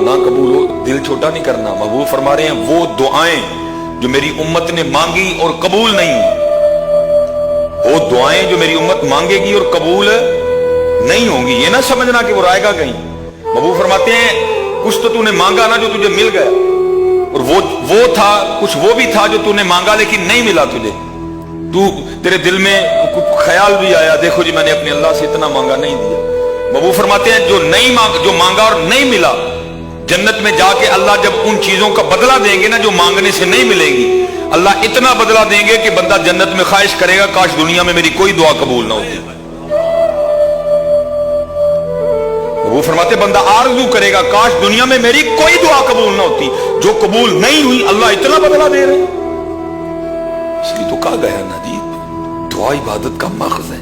ना कबूल हो, दिल छोटा नहीं करना। महबूब फरमा रहे हैं वो दुआएं जो मेरी उम्मत ने मांगी और कबूल नहीं, वो दुआएं जो मेरी उम्मत मांगेगी और कबूल नहीं होंगी, ये ना समझना कि वो रायगा कहीं। महबूब फरमाते हैं कुछ तो तूने मांगा ना जो तुझे मिल गया, और वो था, कुछ वो भी था जो तूने मांगा लेकिन नहीं मिला तुझे। तेरे दिल में ख्याल भी आया, देखो जी मैंने अपने अल्लाह से इतना मांगा, नहीं दिया। महबूब फरमाते हैं जो मांगा और नहीं मिला, जन्नत में जाके अल्लाह जब उन चीजों का बदला देंगे ना जो मांगने से नहीं मिलेंगी, अल्लाह इतना बदला देंगे कि बंदा जन्नत में ख्वाहिश करेगा काश दुनिया में मेरी कोई दुआ कबूल ना होती। वो फरमाते बंदा आरज़ू करेगा काश दुनिया में मेरी कोई दुआ कबूल ना होती, जो कबूल नहीं हुई अल्लाह इतना बदला दे रहे। इसलिए तो कहा गया ना जी, दुआ इबादत का मग़ज़ है।